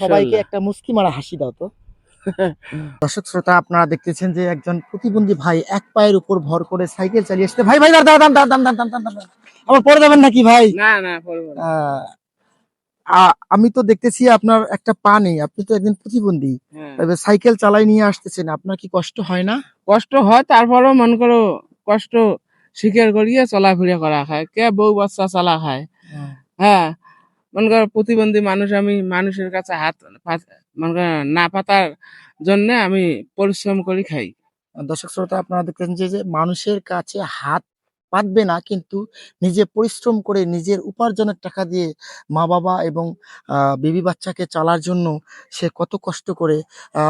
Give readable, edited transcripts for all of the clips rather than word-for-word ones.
সবাইকে ইনশাল্লাহ। একটা মুস্কি মারা হাসি দাও তো। দর্শক শ্রোতা, আপনারা দেখতেছেন যে একজন প্রতিবন্ধী ভাই এক পায়ের উপর ভর করে সাইকেল চালিয়ে আসতে। ভাই ভাই দাঁড়ান দাঁড়ান দাঁড়ান দাঁড়ান দাঁড়ান দাঁড়ান দাঁড়ান। আবার পরে যাবেন নাকি ভাই? না না করবো না। আহ, আমি তো দেখতেছি আপনার একটা পা নেই, আপনি তো একজন প্রতিবন্ধী। হ্যাঁ, এবার সাইকেল চালাই নিয়ে আসতেছেন, আপনার কি কষ্ট হয় না? কষ্ট হয়, তারপরেও মনে করো কষ্ট স্বীকার করিয়ে চলাফেরা করা খায়, কে বউ বাচ্চা চালা খায়। হ্যাঁ, মনে করো প্রতিবন্ধী মানুষ, আমি মানুষের কাছে মনে করো না পাতার জন্য আমি পরিশ্রম করি খাই। দর্শক শ্রোতা, আপনারা দেখতেছেন যে যে মানুষের কাছে হাত পাতবে না, কিন্তু নিজে পরিশ্রম করে নিজের উপার্জনের টাকা দিয়ে মা বাবা এবং বেবি বাচ্চাকে চালার জন্য সে কত কষ্ট করে।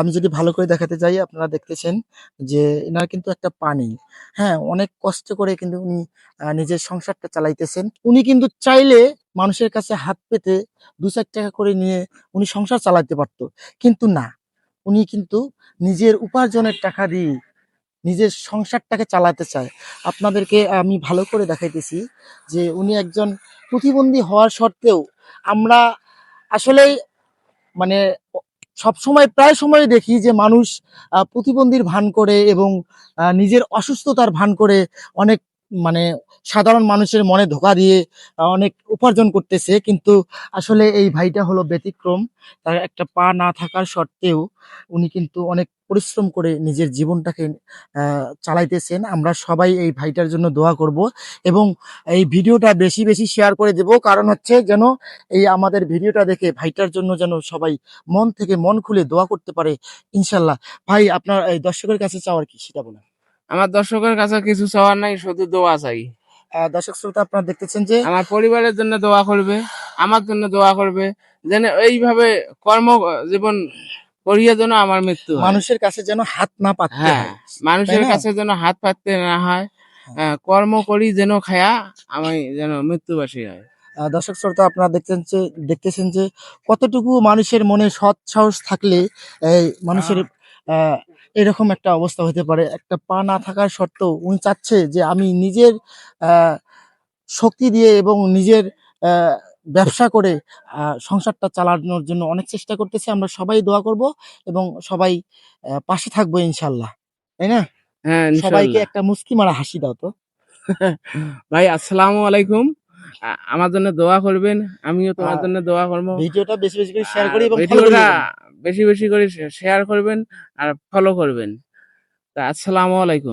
আমি যদি ভালো করে দেখাতে যাই, আপনারা দেখতেছেন যে এনার কিন্তু একটা পা নেই। হ্যাঁ, অনেক কষ্ট করে কিন্তু উনি নিজের সংসারটা চালাইতেছেন। উনি কিন্তু চাইলে মানুষের কাছে হাত পেতে 2-4 টাকা করে নিয়ে উনি সংসার চালাতে পারতো, কিন্তু না, উনি কিন্তু নিজের উপার্জনের টাকা দিয়ে নিজের সংসারটাকে চালাতে চায়। আপনাদেরকে আমি ভালো করে দেখাইতেছি যে উনি একজন প্রতিবন্ধী হওয়ার সত্ত্বেও আমরা আসলেই মানে সবসময় প্রায় সময় দেখি যে মানুষ প্রতিবন্ধীর ভান করে এবং নিজের অসুস্থতার ভান করে অনেক মানে সাধারণ মানুষের মনে ধোঁকা দিয়ে অনেক উপার্জন করতেছে, কিন্তু আসলে এই ভাইটা হলো ব্যতিক্রম। তার একটা পা না থাকার সত্ত্বেও উনি কিন্তু অনেক পরিশ্রম করে নিজের জীবনটাকে চালাইতেছেন। আমরা সবাই এই ভাইটার জন্য দোয়া করব এবং এই ভিডিওটা বেশি বেশি শেয়ার করে দেব, কারণ হচ্ছে যেন এই আমাদের ভিডিওটা দেখে ভাইটার জন্য যেন সবাই মন থেকে মন খুলে দোয়া করতে পারে ইনশাল্লাহ। ভাই, আপনার এই দর্শকের কাছে চাওয়ার কি সেটা বলেন। আমার দর্শকের কাছে কিছু চাওয়ার নাই, শুধু দোয়া চাই। দর্শক শ্রোতা, আপনারা দেখতেছেন যে আমার পরিবারের জন্য দোয়া করবে, আমার জন্য দোয়া করবে, যেন এইভাবে কর্ম জীবন করিয়ে যেন আমার মৃত্যু হয়। মানুষের কাছে যেন হাত না পাততে হ্যাঁ, হয়, তাই মানুষের না? কাছে যেন হাত পাততে না হয়। কর্ম করি যেন খায়া আমি যেন মৃত্যুবাসী হয়। দর্শক শ্রোতা, আপনারা দেখতেছেন যে কতটুকু মানুষের মনে সৎ সাহস থাকলে এই মানুষের আহ, এরকম একটা অবস্থা হতে পারে। একটা পা না থাকার সত্ত্বেও উনি চাচ্ছে যে আমি নিজের আহ, শক্তি দিয়ে এবং নিজের আহ, ব্যবসা করে সংসারটা চালানোর জন্য অনেক চেষ্টা করতেছে। আমরা সবাই দোয়া করব এবং সবাই পাশে থাকবো ইনশাল্লাহ, তাই না? হ্যাঁ, সবাইকে ইনশাল্লাহ। একটা মুস্কি মারা হাসি দাও তো। ভাই আসসালামু আলাইকুম। আমার জন্য দোয়া করবেন, আমিও তোমার আর জন্য দোয়া করবো। ভিডিওটা বেশি বেশি করে শেয়ার আর করি এবং ফলো করে ভিডিওটা দেবেন। বেশি বেশি করে শেয়ার করবেন আর ফলো করবেন। তা আসসালামু আলাইকুম।